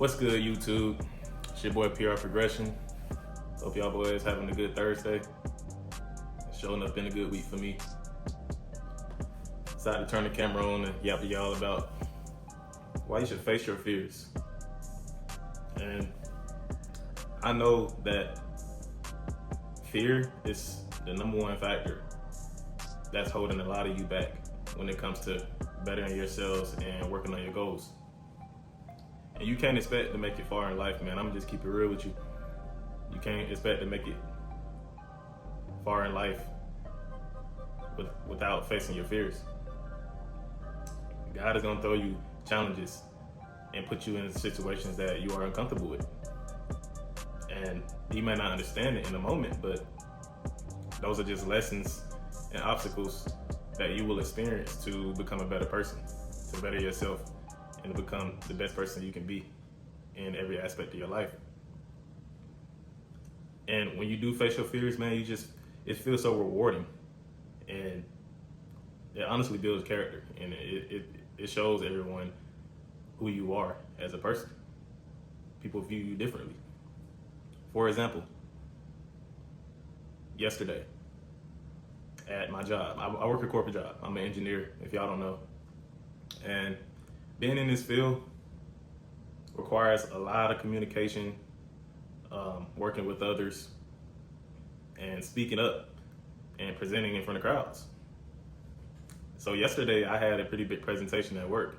What's good, YouTube? It's your boy PR Progression. Hope y'all boys having a good Thursday. It's showing up been a good week for me. Decided to turn the camera on and yap to y'all about why you should face your fears. And I know that fear is the number one factor that's holding a lot of you back when it comes to bettering yourselves and working on your goals. And you can't expect to make it far in life, man. I'm gonna just keep it real with you. You can't expect to make it far in life without facing your fears. God is gonna throw you challenges and put you in situations that you are uncomfortable with. And you may not understand it in the moment, but those are just lessons and obstacles that you will experience to become a better person, to better yourself, and to become the best person you can be in every aspect of your life. And when you do face your fears, man, it feels so rewarding, and it honestly builds character, and it shows everyone who you are as a person. People view you differently. For example, yesterday at my job, I work a corporate job. I'm an engineer, if y'all don't know. And being in this field requires a lot of communication, working with others, and speaking up and presenting in front of crowds. So yesterday I had a pretty big presentation at work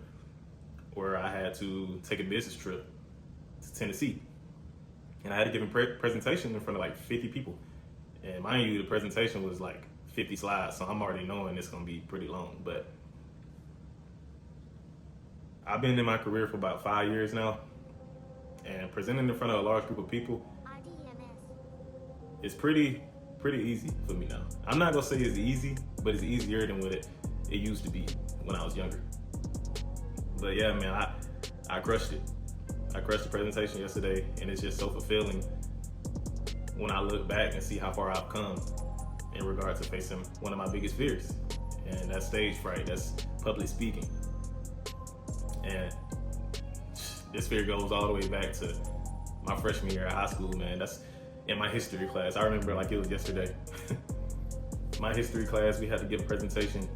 where I had to take a business trip to Tennessee. And I had to give a presentation in front of like 50 people. And mind you, the presentation was like 50 slides, so I'm already knowing it's gonna be pretty long. But I've been in my career for about 5 years now, and presenting in front of a large group of people is pretty easy for me now. I'm not gonna say it's easy, but it's easier than what it used to be when I was younger. But yeah, man, I crushed it. I crushed the presentation yesterday, and it's just so fulfilling when I look back and see how far I've come in regards to facing one of my biggest fears, and that's stage fright, that's public speaking. And this fear goes all the way back to my freshman year of high school, man. That's in my history class. I remember like it was yesterday. My history class, we had to give a presentation.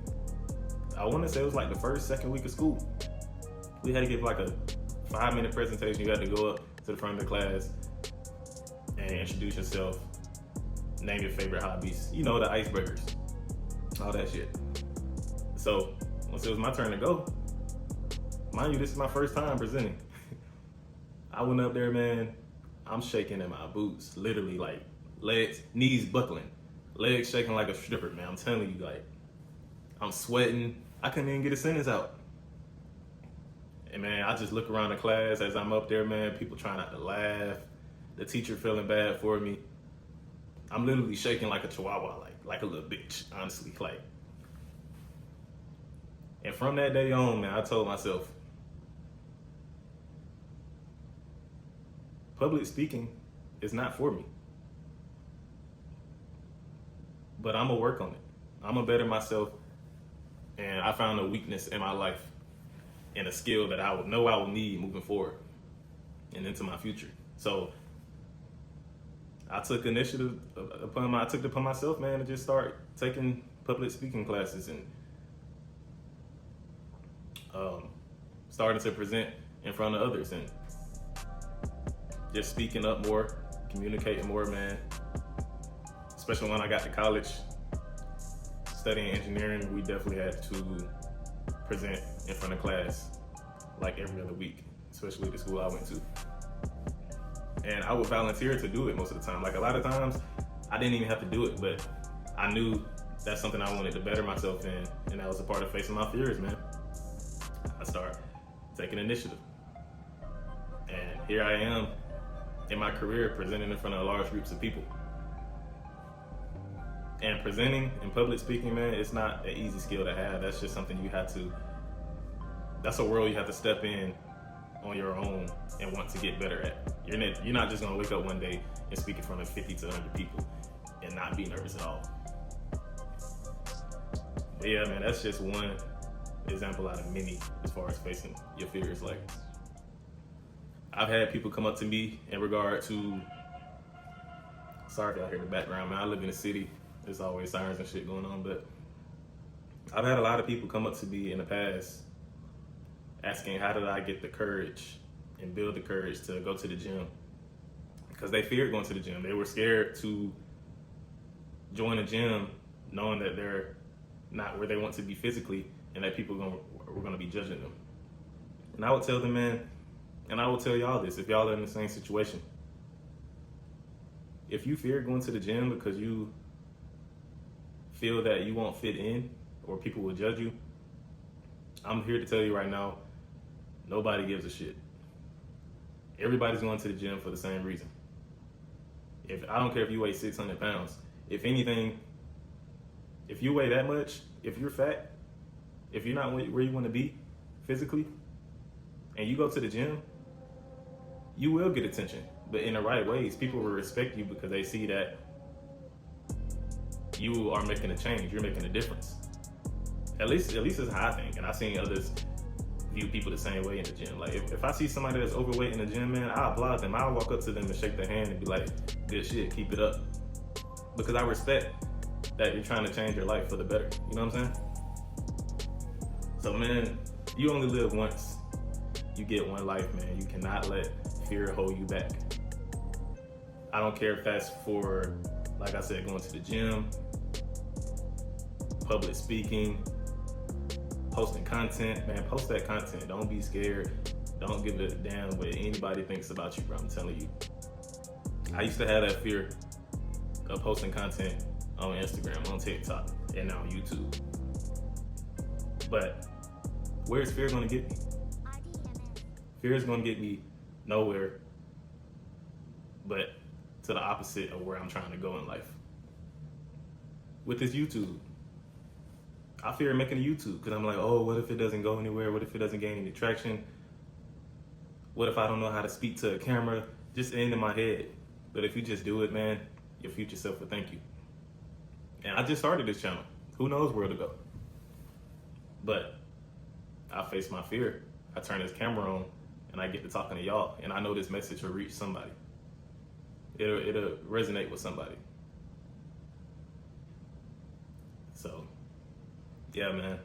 I want to say it was like the second week of school. We had to give like a 5-minute presentation. You had to go up to the front of the class and introduce yourself, name your favorite hobbies, you know, the icebreakers, all that shit. So once it was my turn to go, mind you, this is my first time presenting. I went up there, man, I'm shaking in my boots, literally, like legs, knees buckling, legs shaking like a stripper, man. I'm telling you, like, I'm sweating. I couldn't even get a sentence out. And man, I just look around the class as I'm up there, man, people trying not to laugh, the teacher feeling bad for me. I'm literally shaking like a chihuahua, like a little bitch, honestly, like. And from that day on, man, I told myself, public speaking is not for me, but I'm gonna work on it. I'm gonna better myself, and I found a weakness in my life and a skill that I would know I will need moving forward and into my future. So I took initiative I took it upon myself, man, to just start taking public speaking classes and starting to present in front of others and just speaking up more, communicating more, man. Especially when I got to college, studying engineering, we definitely had to present in front of class like every other week, especially the school I went to. And I would volunteer to do it most of the time. Like a lot of times, I didn't even have to do it, but I knew that's something I wanted to better myself in, and that was a part of facing my fears, man. I started taking initiative. And here I am in my career presenting in front of large groups of people. And presenting and public speaking, man, it's not an easy skill to have. That's just something that's a world you have to step in on your own and want to get better at. You're not just gonna wake up one day and speak in front of 50 to 100 people and not be nervous at all. But yeah, man, that's just one example out of many as far as facing your fears. Like, I've had people come up to me in regard to, sorry if y'all hear the background, man, I live in the city. There's always sirens and shit going on, but I've had a lot of people come up to me in the past asking how did I get the courage and build the courage to go to the gym, because they feared going to the gym. They were scared to join a gym knowing that they're not where they want to be physically and that people were going to be judging them. And I would tell them, man, and I will tell y'all this, if y'all are in the same situation, if you fear going to the gym because you feel that you won't fit in or people will judge you, I'm here to tell you right now, nobody gives a shit. Everybody's going to the gym for the same reason. I don't care if you weigh 600 pounds. If anything, if you weigh that much, if you're fat, if you're not where you want to be physically, and you go to the gym, you will get attention. But in the right ways, people will respect you because they see that you are making a change. You're making a difference. At least is how I think. And I've seen others view people the same way in the gym. Like if I see somebody that's overweight in the gym, man, I'll applaud them. I'll walk up to them and shake their hand and be like, good shit, keep it up. Because I respect that you're trying to change your life for the better. You know what I'm saying? So man, you only live once. You get one life, man. You cannot let fear hold you back. I don't care if that's for, like I said, going to the gym, public speaking, posting content. Man, post that content. Don't be scared. Don't give a damn what anybody thinks about you, bro. I'm telling you. I used to have that fear of posting content on Instagram, on TikTok, and now on YouTube. But where's fear gonna get me? Fear is gonna get me nowhere but to the opposite of where I'm trying to go in life. With this YouTube, I fear making a YouTube because I'm like, oh, what if it doesn't go anywhere? What if it doesn't gain any traction? What if I don't know how to speak to a camera? Just in my head. But if you just do it, man, your future self will thank you. And I just started this channel. Who knows where to go? But I face my fear. I turn this camera on and I get to talking to y'all. And I know this message will reach somebody. It'll resonate with somebody. So, yeah, man.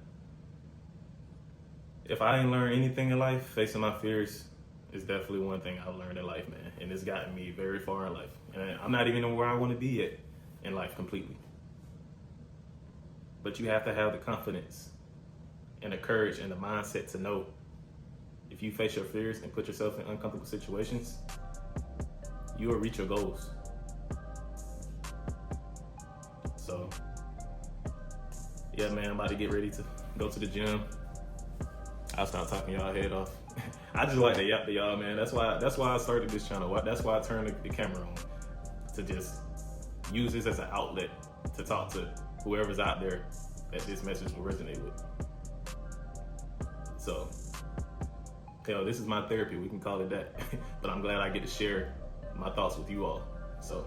If I ain't learned anything in life, facing my fears is definitely one thing I've learned in life, man. And it's gotten me very far in life. And I'm not even where I want to be yet in life completely. But you have to have the confidence and the courage and the mindset to know if you face your fears and put yourself in uncomfortable situations, you will reach your goals. So, yeah, man, I'm about to get ready to go to the gym. I'll stop talking y'all head off. I just like to yap to y'all, man. That's why I started this channel. That's why I turned the camera on, to just use this as an outlet to talk to whoever's out there that this message will resonate with. So, hell, this is my therapy. We can call it that. But I'm glad I get to share my thoughts with you all. So,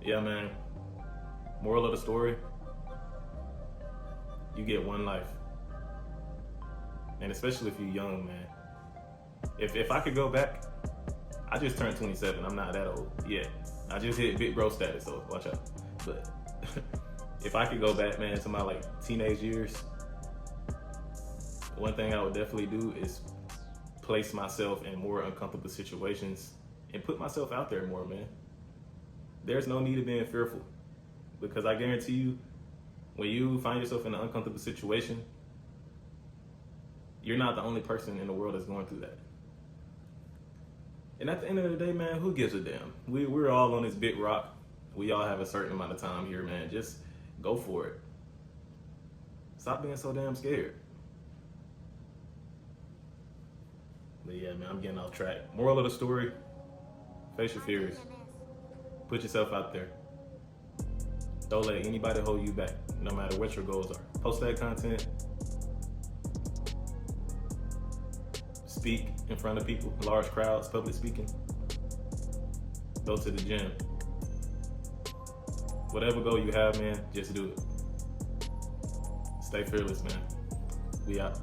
yeah, man. Moral of the story, you get one life. And especially if you're young, man. If I could go back, I just turned 27. I'm not that old yet. I just hit big bro status, so watch out. But if I could go back, man, to my teenage years, one thing I would definitely do is place myself in more uncomfortable situations and put myself out there more, man. There's no need of being fearful, because I guarantee you, when you find yourself in an uncomfortable situation, you're not the only person in the world that's going through that. And at the end of the day, man, who gives a damn? We're all on this big rock. We all have a certain amount of time here, man. Just go for it. Stop being so damn scared. But yeah, man, I'm getting off track. Moral of the story, face your fears. Put yourself out there. Don't let anybody hold you back, no matter what your goals are. Post that content. Speak in front of people, large crowds, public speaking. Go to the gym. Whatever goal you have, man, just do it. Stay fearless, man. We out.